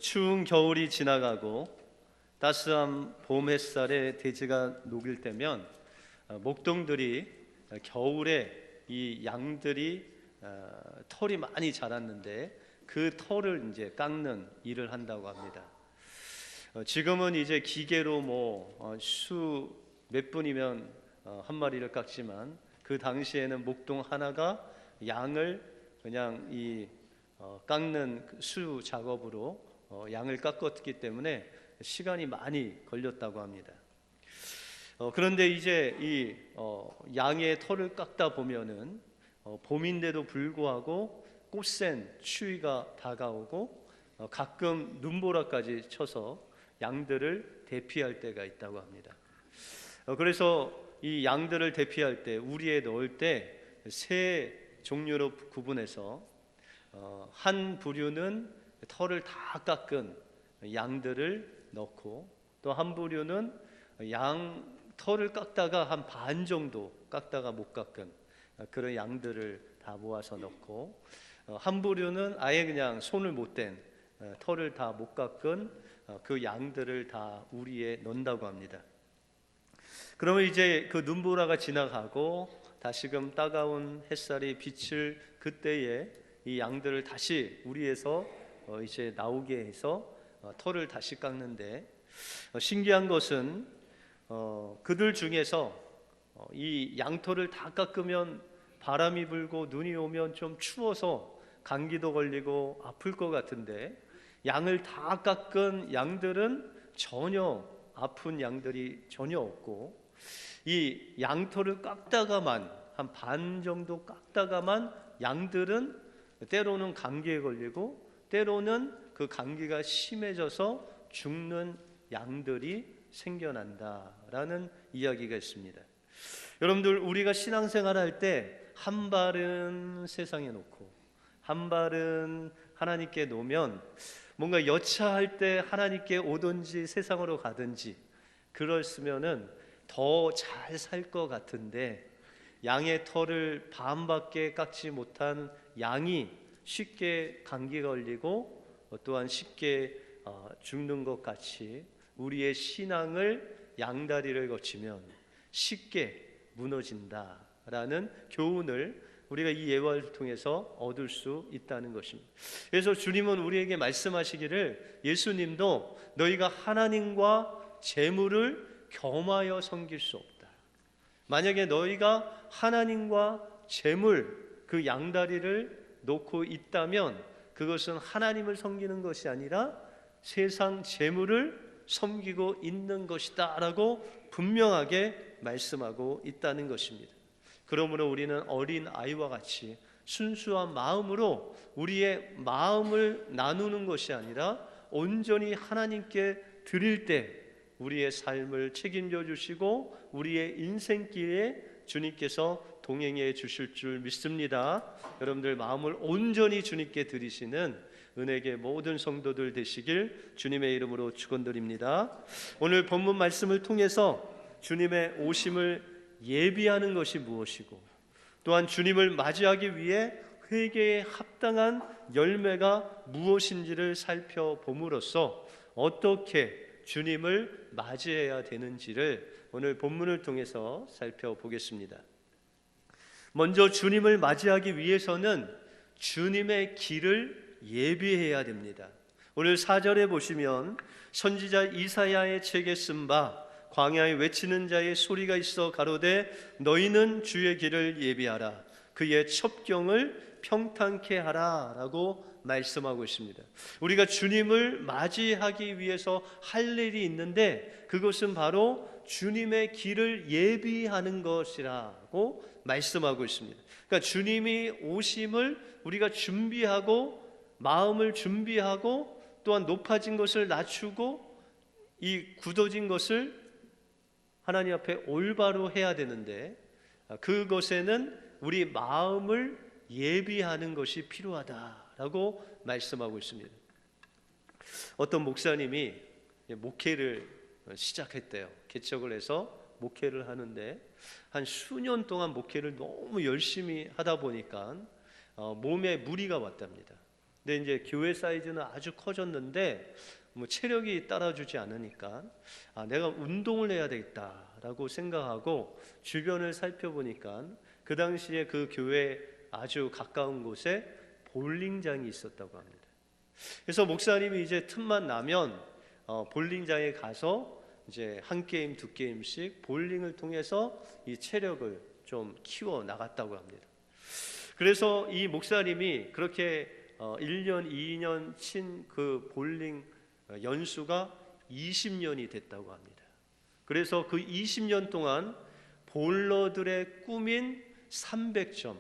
추운 겨울이 지나가고 따스한 봄 햇살에 대지가 녹일 때면 목동들이 겨울에 이 양들이 털이 많이 자랐는데 그 털을 이제 깎는 일을 한다고 합니다. 지금은 이제 기계로 수 몇 분이면 한 마리를 깎지만 그 당시에는 목동 하나가 양을 그냥 깎는 수 작업으로 양을 깎았기 때문에 시간이 많이 걸렸다고 합니다. 그런데 이제 양의 털을 깎다 보면은 봄인데도 불구하고 꽃샘 추위가 다가오고 가끔 눈보라까지 쳐서 양들을 대피할 때가 있다고 합니다. 그래서 이 양들을 대피할 때 우리에 넣을 때 세 종류로 구분해서 한 부류는 털을 다 깎은 양들을 넣고 또 한 부류는 양 털을 깎다가 한 반 정도 깎다가 못 깎은 그런 양들을 다 모아서 넣고 한 부류는 아예 그냥 손을 못 댄 털을 다 못 깎은 그 양들을 다 우리에 넣는다고 합니다. 그러면 이제 그 눈보라가 지나가고 다시금 따가운 햇살이 비칠 그때에 이 양들을 다시 우리에서 이제 나오게 해서 털을 다시 깎는데 신기한 것은 그들 중에서 이 양털을 다 깎으면 바람이 불고 눈이 오면 좀 추워서 감기도 걸리고 아플 것 같은데 양을 다 깎은 양들은 전혀 아픈 양들이 전혀 없고 이 양털을 깎다가만 한 반 정도 깎다가만 양들은 때로는 감기에 걸리고 때로는 그 감기가 심해져서 죽는 양들이 생겨난다라는 이야기가 있습니다. 여러분들 우리가 신앙생활 할 때 한 발은 세상에 놓고 한 발은 하나님께 놓으면 뭔가 여차할 때 하나님께 오든지 세상으로 가든지 그랬으면은 더 잘 살 것 같은데 양의 털을 반밖에 깎지 못한 양이 쉽게 감기 걸리고 또한 쉽게 죽는 것 같이 우리의 신앙을 양다리를 거치면 쉽게 무너진다라는 교훈을 우리가 이 예화를 통해서 얻을 수 있다는 것입니다. 그래서 주님은 우리에게 말씀하시기를 예수님도 너희가 하나님과 재물을 겸하여 섬길 수 없다. 만약에 너희가 하나님과 재물 그 양다리를 놓고 있다면 그것은 하나님을 섬기는 것이 아니라 세상 재물을 섬기고 있는 것이다 라고 분명하게 말씀하고 있다는 것입니다. 그러므로 우리는 어린 아이와 같이 순수한 마음으로 우리의 마음을 나누는 것이 아니라 온전히 하나님께 드릴 때 우리의 삶을 책임져 주시고 우리의 인생길에 주님께서 동행해 주실 줄 믿습니다. 여러분들 마음을 온전히 주님께 드리시는 은혜의 모든 성도들 되시길 주님의 이름으로 축원드립니다. 오늘 본문 말씀을 통해서 주님의 오심을 예비하는 것이 무엇이고 또한 주님을 맞이하기 위해 회개에 합당한 열매가 무엇인지를 살펴봄으로써 어떻게 주님을 맞이해야 되는지를 오늘 본문을 통해서 살펴보겠습니다. 먼저 주님을 맞이하기 위해서는 주님의 길을 예비해야 됩니다. 오늘 4절에 보시면 선지자 이사야의 책에 쓴 바 광야에 외치는 자의 소리가 있어 가로되 너희는 주의 길을 예비하라 그의 첩경을 평탄케 하라 라고 말씀하고 있습니다. 우리가 주님을 맞이하기 위해서 할 일이 있는데 그것은 바로 주님의 길을 예비하는 것이라고 말씀하고 있습니다. 그러니까 주님이 오심을 우리가 준비하고 마음을 준비하고 또한 높아진 것을 낮추고 이 굳어진 것을 하나님 앞에 올바로 해야 되는데 그것에는 우리 마음을 예비하는 것이 필요하다라고 말씀하고 있습니다. 어떤 목사님이 목회를 시작했대요. 개척을 해서 목회를 하는데 한 수년 동안 목회를 너무 열심히 하다 보니까 몸에 무리가 왔답니다. 근데 이제 교회 사이즈는 아주 커졌는데 뭐 체력이 따라주지 않으니까 내가 운동을 해야 되겠다라고 생각하고 주변을 살펴보니까 그 당시에 그 교회 아주 가까운 곳에 볼링장이 있었다고 합니다. 그래서 목사님이 이제 틈만 나면 볼링장에 가서 이제 한 게임 두 게임씩 볼링을 통해서 이 체력을 좀 키워 나갔다고 합니다. 그래서 이 목사님이 그렇게 1년, 2년 친 그 볼링 연수가 20년이 됐다고 합니다. 그래서 그 20년 동안 볼러들의 꿈인 300점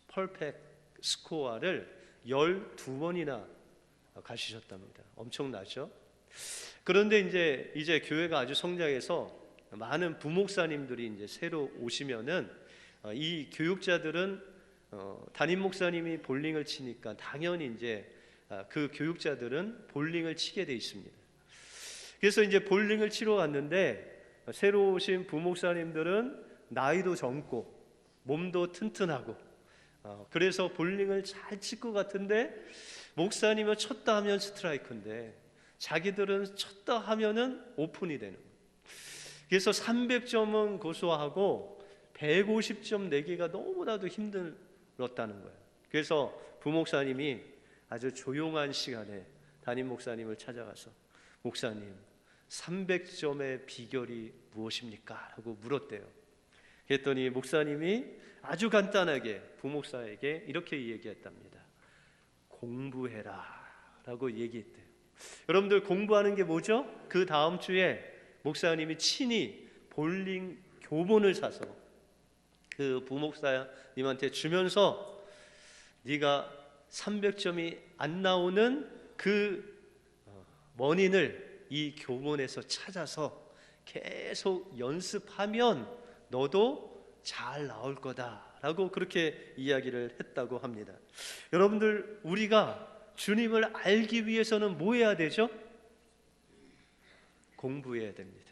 퍼펙트 스코어를 12번이나 가지셨답니다. 엄청나죠? 그런데 이제 교회가 아주 성장해서 많은 부목사님들이 이제 새로 오시면은 이 교육자들은 담임 목사님이 볼링을 치니까 당연히 이제 그 교육자들은 볼링을 치게 돼 있습니다. 그래서 이제 볼링을 치러 갔는데 새로 오신 부목사님들은 나이도 젊고 몸도 튼튼하고 그래서 볼링을 잘 칠 것 같은데 목사님은 쳤다 하면 스트라이크인데 자기들은 쳤다 하면은 오픈이 되는 거예요. 그래서 300점은 고소하고 150점 내기가 너무나도 힘들었다는 거예요. 그래서 부목사님이 아주 조용한 시간에 담임 목사님을 찾아가서 목사님 300점의 비결이 무엇입니까? 라고 물었대요. 그랬더니 목사님이 아주 간단하게 부목사에게 이렇게 얘기했답니다. 공부해라 라고 얘기했대요. 여러분들 공부하는 게 뭐죠? 그 다음 주에 목사님이 친히 볼링 교본을 사서 그 부목사님한테 주면서 네가 300점이 안 나오는 그 원인을 이 교본에서 찾아서 계속 연습하면 너도 잘 나올 거다라고 그렇게 이야기를 했다고 합니다. 여러분들 우리가 주님을 알기 위해서는 뭐 해야 되죠? 공부해야 됩니다.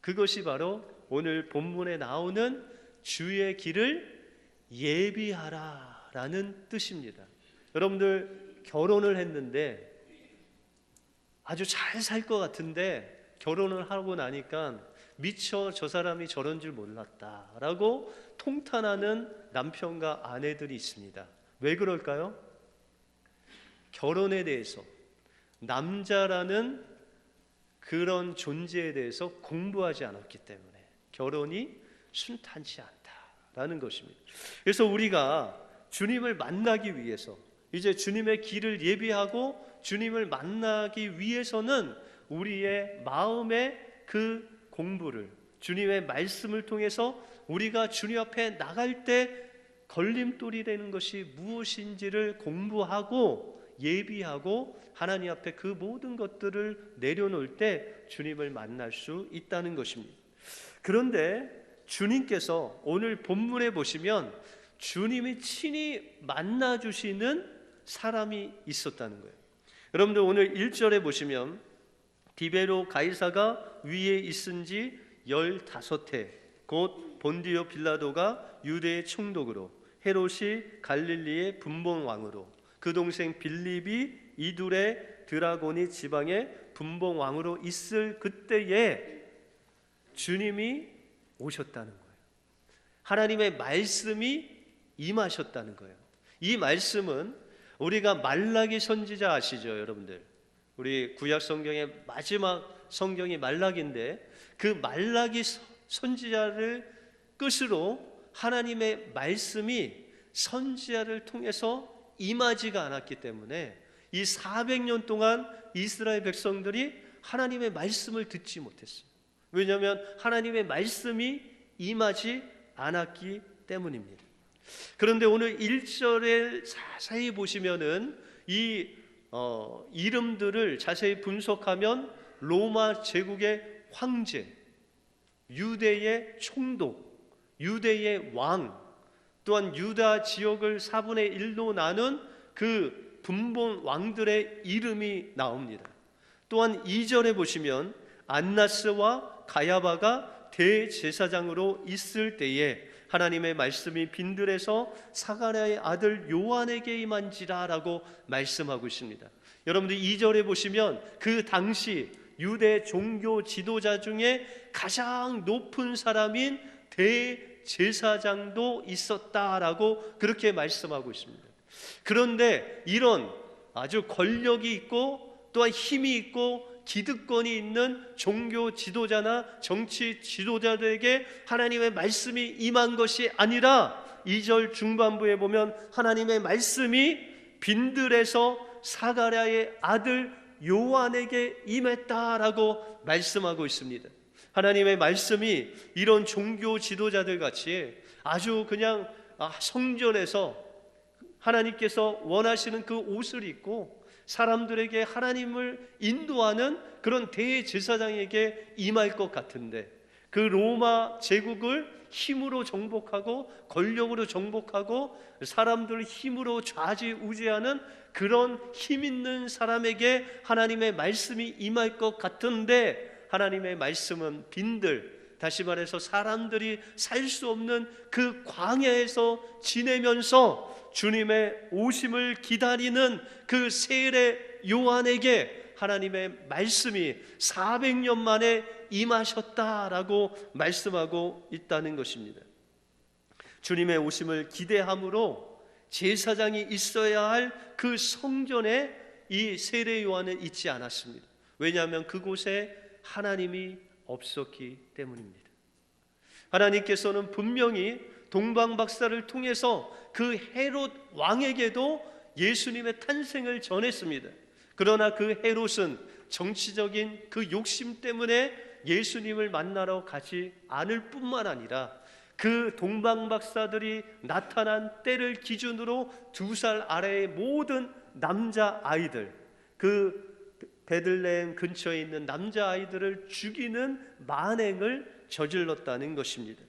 그것이 바로 오늘 본문에 나오는 주의 길을 예비하라라는 뜻입니다. 여러분들 결혼을 했는데 아주 잘 살 것 같은데 결혼을 하고 나니까 미처 저 사람이 저런 줄 몰랐다라고 통탄하는 남편과 아내들이 있습니다. 왜 그럴까요? 결혼에 대해서 남자라는 그런 존재에 대해서 공부하지 않았기 때문에 결혼이 순탄치 않다라는 것입니다. 그래서 우리가 주님을 만나기 위해서 이제 주님의 길을 예비하고 주님을 만나기 위해서는 우리의 마음의 그 공부를 주님의 말씀을 통해서 우리가 주님 앞에 나갈 때 걸림돌이 되는 것이 무엇인지를 공부하고 예비하고 하나님 앞에 그 모든 것들을 내려놓을 때 주님을 만날 수 있다는 것입니다. 그런데 주님께서 오늘 본문에 보시면 주님이 친히 만나주시는 사람이 있었다는 거예요. 여러분들 오늘 1절에 보시면 디베로 가이사가 위에 있은지 15해 곧 본디오 빌라도가 유대의 총독으로 헤롯이 갈릴리의 분봉왕으로 그 동생 빌립이 이둘의 드라고니 지방의 분봉왕으로 있을 그때에 주님이 오셨다는 거예요. 하나님의 말씀이 임하셨다는 거예요. 이 말씀은 우리가 말라기 선지자 아시죠, 여러분들? 우리 구약 성경의 마지막 성경이 말라기인데 그 말라기 선지자를 끝으로 하나님의 말씀이 선지자를 통해서 임하지가 않았기 때문에 이 400년 동안 이스라엘 백성들이 하나님의 말씀을 듣지 못했어요. 왜냐하면 하나님의 말씀이 임하지 않았기 때문입니다. 그런데 오늘 1절에 자세히 보시면은 이 이름들을 자세히 분석하면 로마 제국의 황제, 유대의 총독, 유대의 왕, 또한 유다 지역을 4분의 1로 나눈 그 분봉 왕들의 이름이 나옵니다. 또한 2절에 보시면 안나스와 가야바가 대제사장으로 있을 때에 하나님의 말씀이 빈들에서 사가랴의 아들 요한에게 임한지라 라고 말씀하고 있습니다. 여러분들 2절에 보시면 그 당시 유대 종교 지도자 중에 가장 높은 사람인 대제사장도 있었다라고 그렇게 말씀하고 있습니다. 그런데 이런 아주 권력이 있고 또한 힘이 있고 기득권이 있는 종교 지도자나 정치 지도자들에게 하나님의 말씀이 임한 것이 아니라 2절 중반부에 보면 하나님의 말씀이 빈들에서 사가랴의 아들 요한에게 임했다라고 말씀하고 있습니다. 하나님의 말씀이 이런 종교 지도자들 같이 아주 그냥 성전에서 하나님께서 원하시는 그 옷을 입고 사람들에게 하나님을 인도하는 그런 대제사장에게 임할 것 같은데, 그 로마 제국을 힘으로 정복하고 권력으로 정복하고 사람들을 힘으로 좌지우지하는 그런 힘 있는 사람에게 하나님의 말씀이 임할 것 같은데, 하나님의 말씀은 빈들, 다시 말해서 사람들이 살 수 없는 그 광야에서 지내면서 주님의 오심을 기다리는 그 세례 요한에게 하나님의 말씀이 400년 만에 임하셨다라고 말씀하고 있다는 것입니다. 주님의 오심을 기대함으로 제사장이 있어야 할 그 성전에 이 세례 요한은 있지 않았습니다. 왜냐하면 그곳에 하나님이 없었기 때문입니다. 하나님께서는 분명히 동방 박사를 통해서 그 헤롯 왕에게도 예수님의 탄생을 전했습니다. 그러나 그 헤롯은 정치적인 그 욕심 때문에 예수님을 만나러 가지 않을 뿐만 아니라 그 동방 박사들이 나타난 때를 기준으로 2살 아래의 모든 남자 아이들, 그 베들레헴 근처에 있는 남자 아이들을 죽이는 만행을 저질렀다는 것입니다.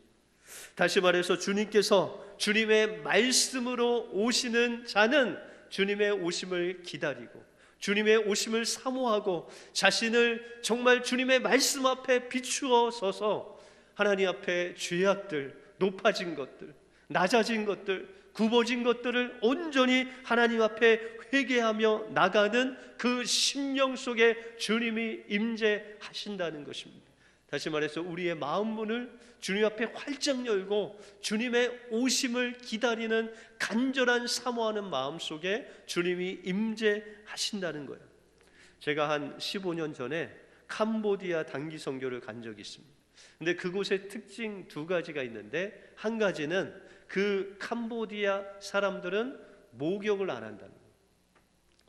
다시 말해서 주님께서 주님의 말씀으로 오시는 자는 주님의 오심을 기다리고 주님의 오심을 사모하고 자신을 정말 주님의 말씀 앞에 비추어 서서 하나님 앞에 죄악들, 높아진 것들, 낮아진 것들, 굽어진 것들을 온전히 하나님 앞에 회개하며 나가는 그 심령 속에 주님이 임재하신다는 것입니다. 다시 말해서 우리의 마음 문을 주님 앞에 활짝 열고 주님의 오심을 기다리는 간절한 사모하는 마음 속에 주님이 임재하신다는 거예요. 제가 한 15년 전에 캄보디아 단기 선교를 간 적이 있습니다. 근데 그곳의 특징 2가지가 있는데, 한 가지는 그 캄보디아 사람들은 목욕을 안 한다는 거예요.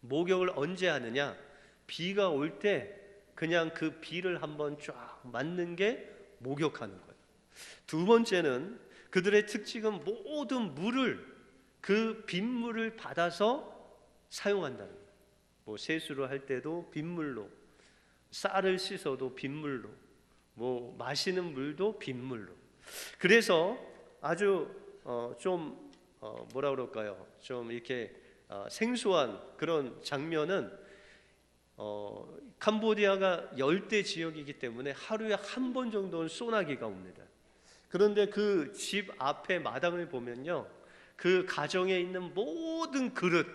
목욕을 언제 하느냐? 비가 올 때 그냥 그 비를 한번 쫙 맞는 게 목욕하는 거예요. 2번째는 그들의 특징은 모든 물을 그 빗물을 받아서 사용한다는 거예요. 뭐 세수를 할 때도 빗물로, 쌀을 씻어도 빗물로, 뭐 마시는 물도 빗물로. 그래서 아주 좀 뭐라 그럴까요? 좀 이렇게 생소한 그런 장면은 캄보디아가 열대 지역이기 때문에 하루에 한 번 정도는 소나기가 옵니다. 그런데 그 집 앞에 마당을 보면요, 그 가정에 있는 모든 그릇,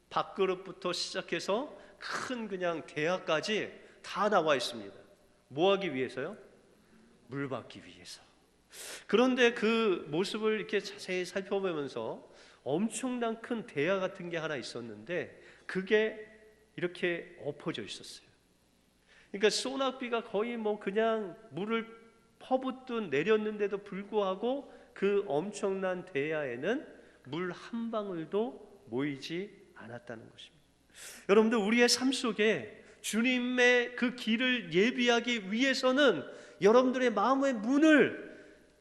밥그릇부터 시작해서 큰 그냥 대야까지 다 나와 있습니다. 뭐 하기 위해서요? 물 받기 위해서. 그런데 그 모습을 이렇게 자세히 살펴보면서 엄청난 큰 대야 같은 게 하나 있었는데 그게 이렇게 엎어져 있었어요. 그러니까 소낙비가 거의 뭐 그냥 물을 퍼붓듯 내렸는데도 불구하고 그 엄청난 대야에는 물 한 방울도 모이지 않았다는 것입니다. 여러분들, 우리의 삶 속에 주님의 그 길을 예비하기 위해서는 여러분들의 마음의 문을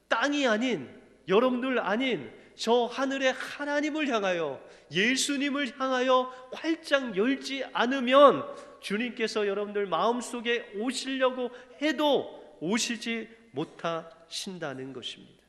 땅이 아닌, 여러분들 아닌 저 하늘의 하나님을 향하여, 예수님을 향하여 활짝 열지 않으면 주님께서 여러분들 마음속에 오시려고 해도 오시지 못하신다는 것입니다.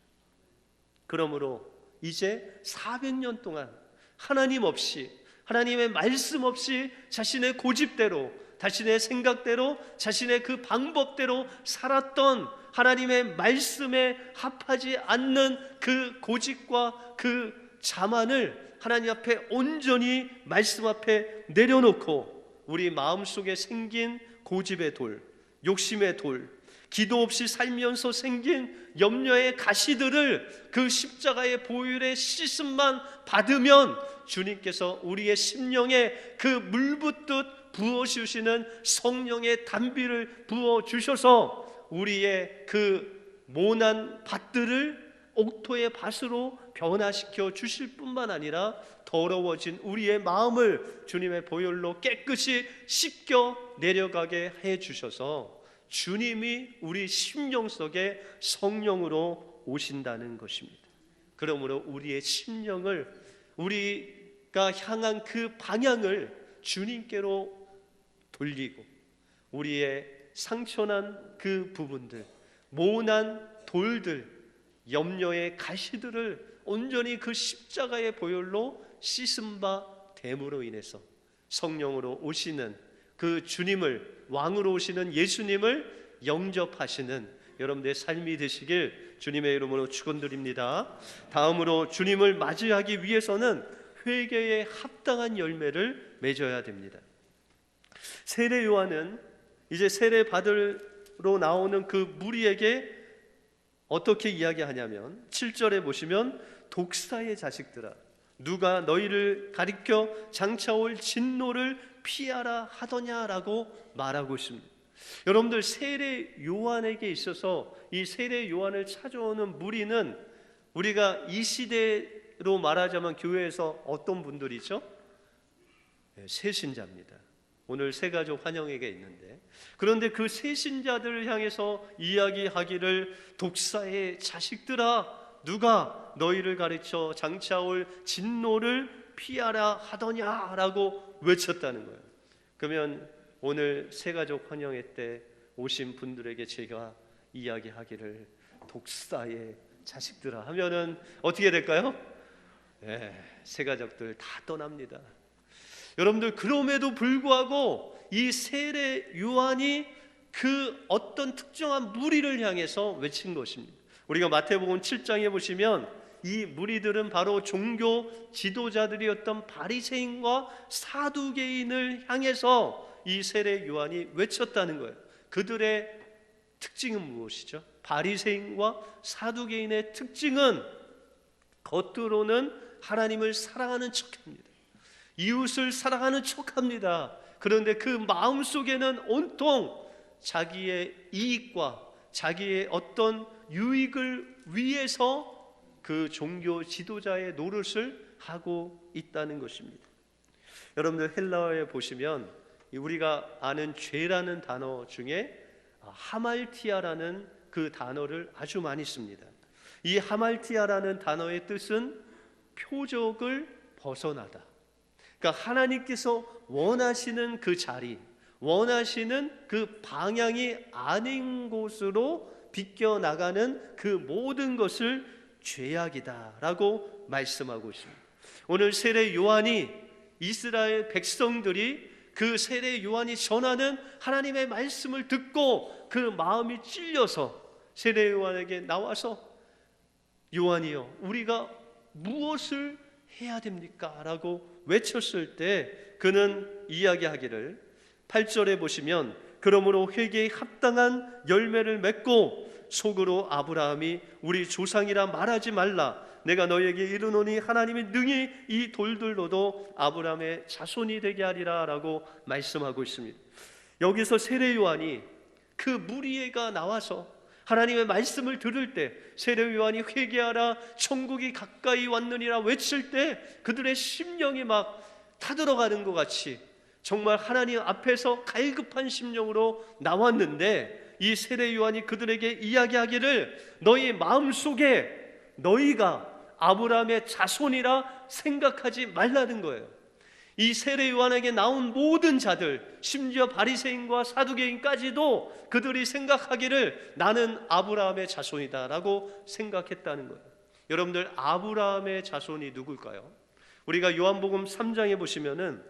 그러므로 이제 400년 동안 하나님 없이, 하나님의 말씀 없이 자신의 고집대로 자신의 생각대로, 자신의 그 방법대로 살았던 하나님의 말씀에 합하지 않는 그 고집과 그 자만을 하나님 앞에 온전히 말씀 앞에 내려놓고 우리 마음속에 생긴 고집의 돌, 욕심의 돌, 기도 없이 살면서 생긴 염려의 가시들을 그 십자가의 보혈의 씻음만 받으면 주님께서 우리의 심령에 그 물붓듯 부어주시는 성령의 단비를 부어주셔서 우리의 그 모난 밭들을 옥토의 밭으로 변화시켜 주실 뿐만 아니라 더러워진 우리의 마음을 주님의 보혈로 깨끗이 씻겨 내려가게 해 주셔서 주님이 우리 심령 속에 성령으로 오신다는 것입니다. 그러므로 우리의 심령을, 우리가 향한 그 방향을 주님께로 돌리고 우리의 상처난 그 부분들, 모난 돌들, 염려의 가시들을 온전히 그 십자가의 보혈로 씻은 바 됨으로 인해서 성령으로 오시는 그 주님을, 왕으로 오시는 예수님을 영접하시는 여러분들의 삶이 되시길 주님의 이름으로 축원드립니다. 다음으로 주님을 맞이하기 위해서는 회개에 합당한 열매를 맺어야 됩니다. 세례 요한은 이제 세례 받으러 나오는 그 무리에게 어떻게 이야기하냐면 7절에 보시면 독사의 자식들아 누가 너희를 가리켜 장차올 진노를 피하라 하더냐라고 말하고 있습니다. 여러분들, 세례 요한에게 있어서 이 세례 요한을 찾아오는 무리는 우리가 이 시대로 말하자면 교회에서 어떤 분들이죠? 새신자입니다. 오늘 새가족 환영회가 있는데, 그런데 그 새신자들을 향해서 이야기하기를 독사의 자식들아 누가 너희를 가르쳐 장차올 진노를 피하라 하더냐라고 외쳤다는 거예요. 그러면 오늘 새가족 환영회 때 오신 분들에게 제가 이야기하기를 독사의 자식들아 하면은 어떻게 될까요? 새가족들 다 떠납니다. 여러분들, 그럼에도 불구하고 이 세례 요한이 그 어떤 특정한 무리를 향해서 외친 것입니다. 우리가 마태복음 7장에 보시면 이 무리들은 바로 종교 지도자들이었던 바리새인과 사두개인을 향해서 이 세례 요한이 외쳤다는 거예요. 그들의 특징은 무엇이죠? 바리새인과 사두개인의 특징은 겉으로는 하나님을 사랑하는 척합니다. 이웃을 사랑하는 척합니다. 그런데 그 마음속에는 온통 자기의 이익과 자기의 어떤 유익을 위해서 그 종교 지도자의 노릇을 하고 있다는 것입니다. 여러분들, 헬라어에 보시면 우리가 아는 죄라는 단어 중에 하말티아라는 그 단어를 아주 많이 씁니다. 이 하말티아라는 단어의 뜻은 표적을 벗어나다. 그러니까 하나님께서 원하시는 그 자리, 원하시는 그 방향이 아닌 곳으로 비껴나가는 그 모든 것을 죄악이다라고 말씀하고 있습니다. 오늘 세례 요한이, 이스라엘 백성들이 그 세례 요한이 전하는 하나님의 말씀을 듣고 그 마음이 찔려서 세례 요한에게 나와서 요한이여 우리가 무엇을 해야 됩니까? 라고 외쳤을 때 그는 이야기하기를 8절에 보시면 그러므로 회개에 합당한 열매를 맺고 속으로 아브라함이 우리 조상이라 말하지 말라 내가 너에게 이르노니 하나님이 능히 이 돌들로도 아브라함의 자손이 되게 하리라 라고 말씀하고 있습니다. 여기서 세례 요한이 그 무리가 나와서 하나님의 말씀을 들을 때 세례 요한이 회개하라 천국이 가까이 왔느니라 외칠 때 그들의 심령이 막 타들어가는 것 같이 정말 하나님 앞에서 갈급한 심령으로 나왔는데 이 세례 요한이 그들에게 이야기하기를 너희 마음속에 너희가 아브라함의 자손이라 생각하지 말라는 거예요. 이 세례 요한에게 나온 모든 자들, 심지어 바리새인과 사두개인까지도 그들이 생각하기를 나는 아브라함의 자손이다 라고 생각했다는 거예요. 여러분들, 아브라함의 자손이 누굴까요? 우리가 요한복음 3장에 보시면은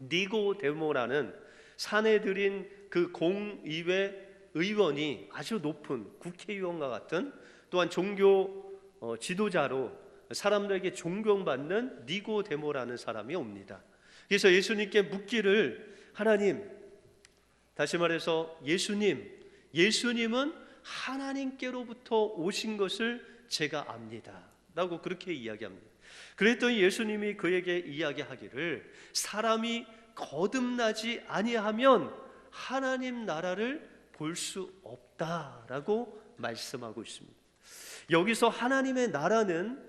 니고데모라는 사내들인 그 공의회 의원이 아주 높은 국회의원과 같은, 또한 종교 지도자로 사람들에게 존경받는 니고데모라는 사람이 옵니다. 그래서 예수님께 묻기를, 하나님, 다시 말해서 예수님은 하나님께로부터 오신 것을 제가 압니다 라고 그렇게 이야기합니다. 그랬더니 예수님이 그에게 이야기하기를, 사람이 거듭나지 아니하면 하나님 나라를 볼 수 없다라고 말씀하고 있습니다. 여기서 하나님의 나라는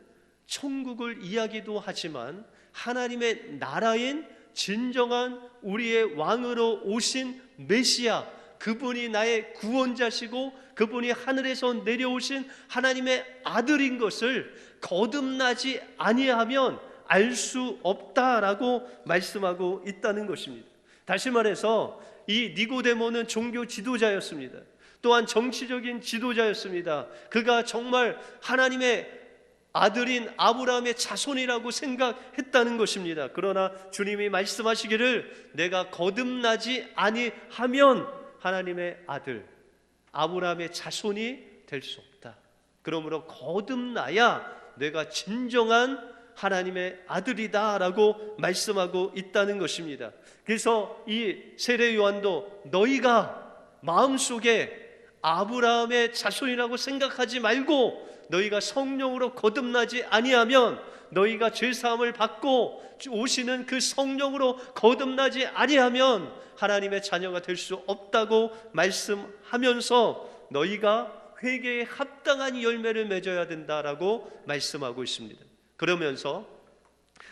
천국을 이야기도 하지만 하나님의 나라인 진정한 우리의 왕으로 오신 메시아, 그분이 나의 구원자시고 그분이 하늘에서 내려오신 하나님의 아들인 것을 거듭나지 아니하면 알 수 없다라고 말씀하고 있다는 것입니다. 다시 말해서 이 니고데모는 종교 지도자였습니다. 또한 정치적인 지도자였습니다. 그가 정말 하나님의 아들인 아브라함의 자손이라고 생각했다는 것입니다. 그러나 주님이 말씀하시기를, 내가 거듭나지 아니하면 하나님의 아들 아브라함의 자손이 될 수 없다. 그러므로 거듭나야 내가 진정한 하나님의 아들이다 라고 말씀하고 있다는 것입니다. 그래서 이 세례 요한도 너희가 마음속에 아브라함의 자손이라고 생각하지 말고 너희가 성령으로 거듭나지 아니하면, 너희가 죄사함을 받고 오시는 그 성령으로 거듭나지 아니하면 하나님의 자녀가 될 수 없다고 말씀하면서 너희가 회개에 합당한 열매를 맺어야 된다라고 말씀하고 있습니다. 그러면서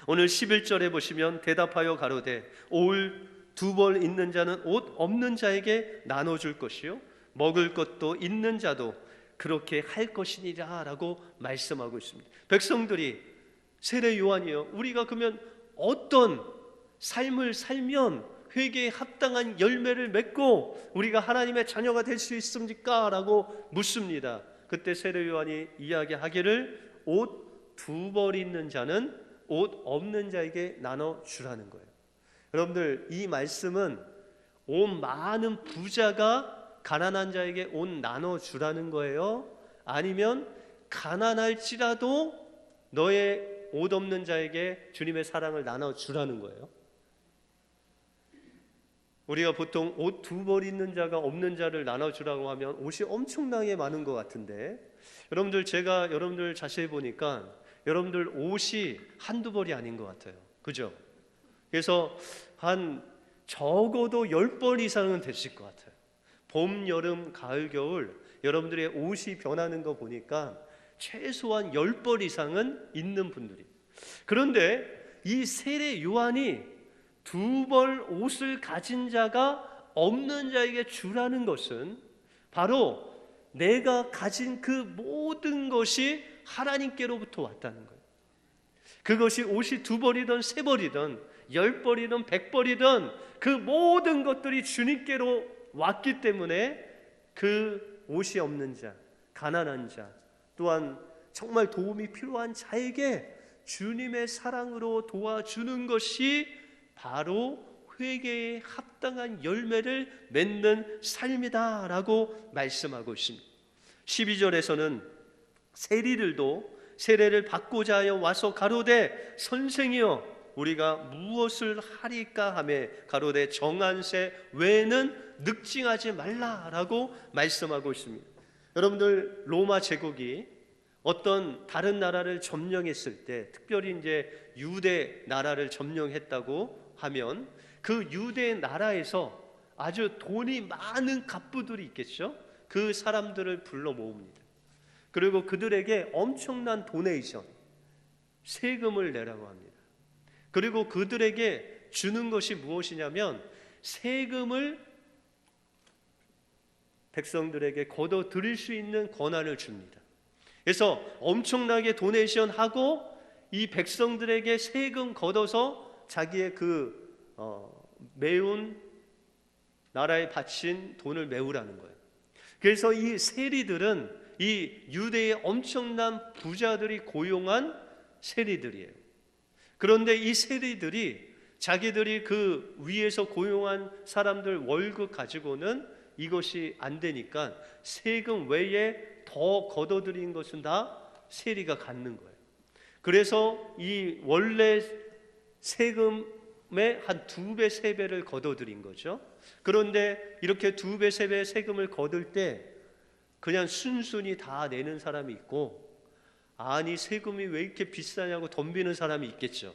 오늘 11절에 보시면 대답하여 가로되 올 두 벌 있는 자는 옷 없는 자에게 나눠줄 것이요 먹을 것도 있는 자도 그렇게 할 것이니라 라고 말씀하고 있습니다. 백성들이, 세례 요한이요, 우리가 그러면 어떤 삶을 살면 회개에 합당한 열매를 맺고 우리가 하나님의 자녀가 될 수 있습니까? 라고 묻습니다. 그때 세례 요한이 이야기하기를, 옷 두 벌 있는 자는 옷 없는 자에게 나눠주라는 거예요. 여러분들, 이 말씀은 온 많은 부자가 가난한 자에게 옷 나눠주라는 거예요? 아니면 가난할지라도 너의 옷 없는 자에게 주님의 사랑을 나눠주라는 거예요? 우리가 보통 옷 두 벌 있는 자가 없는 자를 나눠주라고 하면 옷이 엄청나게 많은 것 같은데, 여러분들, 제가 여러분들 자세히 보니까 여러분들 옷이 한두 벌이 아닌 것 같아요. 그죠? 그래서 한 적어도 10벌 이상은 되실 것 같아요. 봄, 여름, 가을, 겨울 여러분들의 옷이 변하는 거 보니까 최소한 10벌 이상은 있는 분들이. 그런데 이 세례 요한이 두 벌 옷을 가진 자가 없는 자에게 주라는 것은 바로 내가 가진 그 모든 것이 하나님께로부터 왔다는 거예요. 그것이 옷이 두 벌이든 세 벌이든 10벌이든 100벌이든 그 모든 것들이 주님께로 왔기 때문에 그 옷이 없는 자, 가난한 자, 또한 정말 도움이 필요한 자에게 주님의 사랑으로 도와주는 것이 바로 회개에 합당한 열매를 맺는 삶이다라고 말씀하고 있습니다. 12절에서는 세리들도 세례를 받고자 하여 와서 가로되 선생이여 우리가 무엇을 하리까 하매 가로되 정한 새 외에는 늑징하지 말라라고 말씀하고 있습니다. 여러분들, 로마 제국이 어떤 다른 나라를 점령했을 때, 특별히 이제 유대 나라를 점령했다고 하면 그 유대 나라에서 아주 돈이 많은 갑부들이 있겠죠. 그 사람들을 불러 모읍니다. 그리고 그들에게 엄청난 도네이션, 세금을 내라고 합니다. 그리고 그들에게 주는 것이 무엇이냐면 세금을 백성들에게 걷어 들일 수 있는 권한을 줍니다. 그래서 엄청나게 도네이션하고 이 백성들에게 세금 걷어서 자기의 그 매운 나라에 바친 돈을 메우라는 거예요. 그래서 이 세리들은 이 유대의 엄청난 부자들이 고용한 세리들이에요. 그런데 이 세리들이 자기들이 그 위에서 고용한 사람들 월급 가지고는 이것이 안 되니까 세금 외에 더 걷어들인 것은 다 세리가 갖는 거예요. 그래서 이 원래 세금의 한 2배, 3배를 걷어들인 거죠. 그런데 이렇게 2배, 3배 세금을 거둘 때 그냥 순순히 다 내는 사람이 있고, 아니 세금이 왜 이렇게 비싸냐고 덤비는 사람이 있겠죠.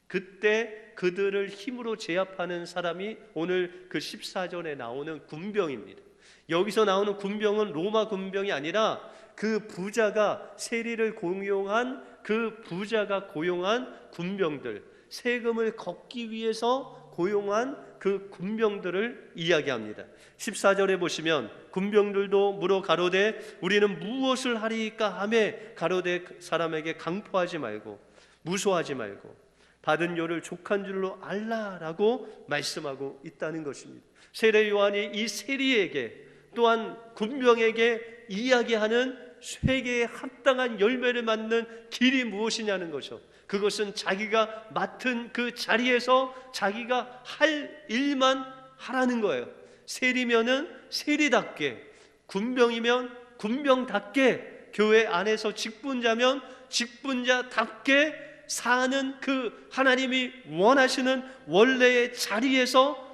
그때 그들을 힘으로 제압하는 사람이 오늘 그 14절에 나오는 군병입니다. 여기서 나오는 군병은 로마 군병이 아니라 그 부자가 세리를 고용한 그 부자가 고용한 군병들, 세금을 걷기 위해서 고용한 그 군병들을 이야기합니다. 14절에 보시면 군병들도 물어 가로되 우리는 무엇을 하리이까 하며 가로되 사람에게 강포하지 말고 무소하지 말고 받은 요를 족한 줄로 알라라고 말씀하고 있다는 것입니다. 세례 요한이 이 세리에게 또한 군병에게 이야기하는 회개에 합당한 열매를 맺는 길이 무엇이냐는 거죠. 그것은 자기가 맡은 그 자리에서 자기가 할 일만 하라는 거예요. 세리면은 세리답게, 군병이면 군병답게, 교회 안에서 직분자면 직분자답게 사는 그 하나님이 원하시는 원래의 자리에서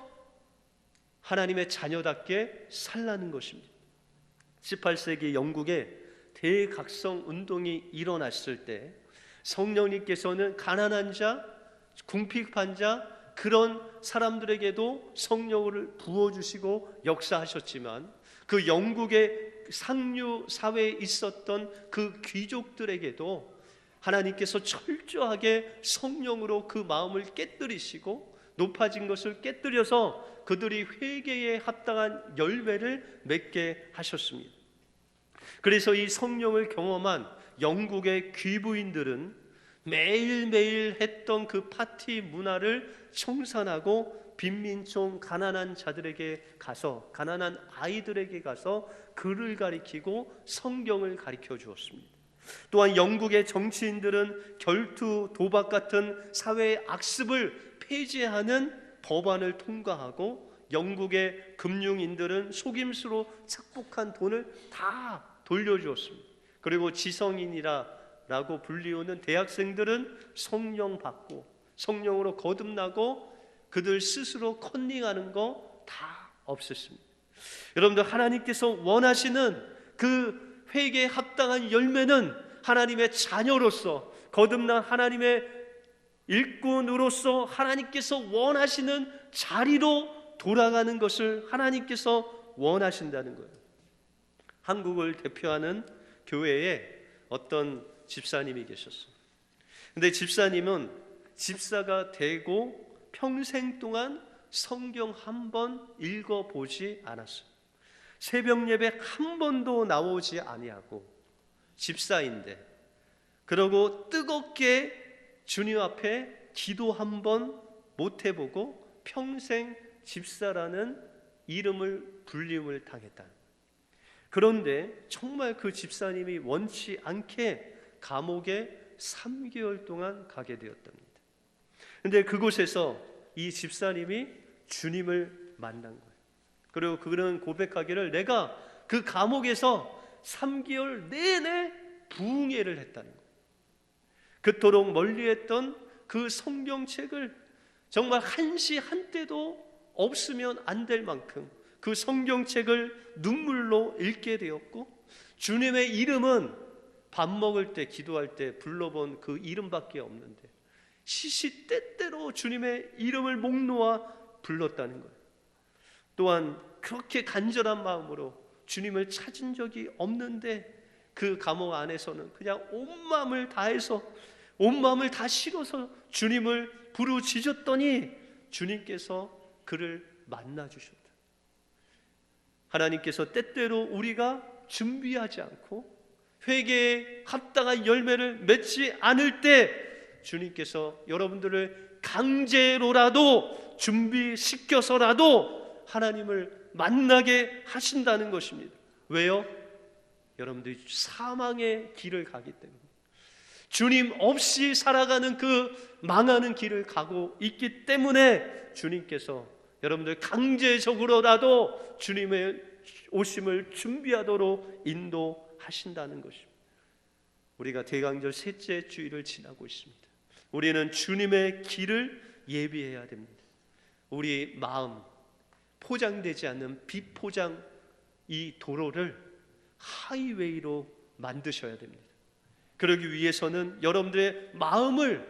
하나님의 자녀답게 살라는 것입니다. 18세기 영국에 대각성 운동이 일어났을 때 성령님께서는 가난한 자, 궁핍한 자 그런 사람들에게도 성령을 부어주시고 역사하셨지만 그 영국의 상류 사회에 있었던 그 귀족들에게도 하나님께서 철저하게 성령으로 그 마음을 깨뜨리시고 높아진 것을 깨뜨려서 그들이 회개에 합당한 열매를 맺게 하셨습니다. 그래서 이 성령을 경험한 영국의 귀부인들은 매일매일 했던 그 파티 문화를 청산하고 빈민촌 가난한 자들에게 가서, 가난한 아이들에게 가서 글을 가리키고 성경을 가리켜 주었습니다. 또한 영국의 정치인들은 결투, 도박 같은 사회의 악습을 폐지하는 법안을 통과하고 영국의 금융인들은 속임수로 착복한 돈을 다 돌려주었습니다. 그리고 지성인이라고 불리우는 대학생들은 성령 받고 성령으로 거듭나고 그들 스스로 컨닝하는 거 다 없었습니다. 여러분들, 하나님께서 원하시는 그 회개에 합당한 열매는 하나님의 자녀로서 거듭난 하나님의 일꾼으로서 하나님께서 원하시는 자리로 돌아가는 것을 하나님께서 원하신다는 거예요. 한국을 대표하는 교회에 어떤 집사님이 계셨어요. 근데 집사님은 집사가 되고 평생 동안 성경 한 번 읽어보지 않았어요. 새벽 예배 한 번도 나오지 아니하고 집사인데, 그러고 뜨겁게 주님 앞에 기도 한 번 못 해보고 평생 집사라는 이름을 불림을 당했다. 그런데 정말 그 집사님이 원치 않게 감옥에 3개월 동안 가게 되었답니다. 그런데 그곳에서 이 집사님이 주님을 만난 거예요. 그리고 그는 고백하기를 내가 그 감옥에서 3개월 내내 부흥회를 했다는 거예요. 그토록 멀리했던 그 성경책을 정말 한시 한때도 없으면 안 될 만큼 그 성경책을 눈물로 읽게 되었고, 주님의 이름은 밥 먹을 때 기도할 때 불러본 그 이름밖에 없는데 시시때때로 주님의 이름을 목 놓아 불렀다는 거예요. 또한 그렇게 간절한 마음으로 주님을 찾은 적이 없는데 그 감옥 안에서는 그냥 온 마음을 다해서 온 마음을 다 실어서 주님을 부르짖었더니 주님께서 그를 만나 주셨다. 하나님께서 때때로 우리가 준비하지 않고 회개에 합당한 열매를 맺지 않을 때 주님께서 여러분들을 강제로라도 준비시켜서라도 하나님을 만나게 하신다는 것입니다. 왜요? 여러분들이 사망의 길을 가기 때문에, 주님 없이 살아가는 그 망하는 길을 가고 있기 때문에 주님께서 여러분들 강제적으로라도 주님의 오심을 준비하도록 인도하신다는 것입니다. 우리가 대강절 셋째 주일을 지나고 있습니다. 우리는 주님의 길을 예비해야 됩니다. 우리 마음, 포장되지 않는 비포장 이 도로를 하이웨이로 만드셔야 됩니다. 그러기 위해서는 여러분들의 마음을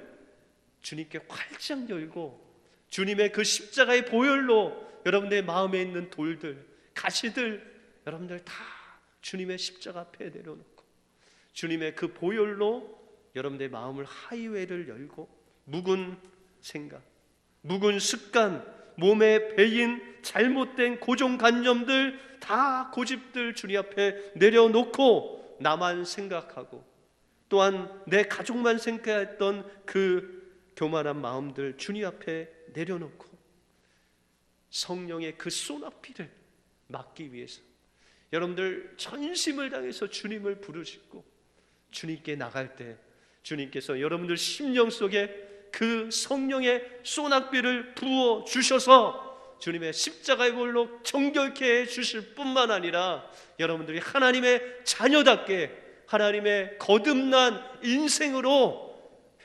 주님께 활짝 열고 주님의 그 십자가의 보혈로 여러분들의 마음에 있는 돌들, 가시들 여러분들 다 주님의 십자가 앞에 내려놓고 주님의 그 보혈로 여러분들의 마음을 하이웨이를 열고 묵은 생각, 묵은 습관, 몸에 배인 잘못된 고정관념들 다 고집들 주님 앞에 내려놓고 나만 생각하고 또한 내 가족만 생각했던 그 교만한 마음들 주님 앞에 내려놓고 성령의 그 소나피를 막기 위해서 여러분들 전심을 다해서 주님을 부르시고 주님께 나갈 때 주님께서 여러분들 심령 속에 그 성령의 소낙비를 부어 주셔서 주님의 십자가의 볼로 정결케 해 주실 뿐만 아니라 여러분들이 하나님의 자녀답게 하나님의 거듭난 인생으로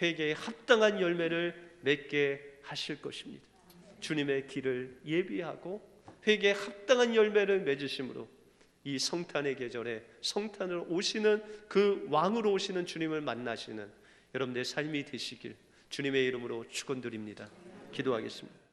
회개에 합당한 열매를 맺게 하실 것입니다. 주님의 길을 예비하고 회개에 합당한 열매를 맺으심으로 이 성탄의 계절에 성탄을 오시는 그 왕으로 오시는 주님을 만나시는 여러분들의 삶이 되시길 주님의 이름으로 축원드립니다. 기도하겠습니다.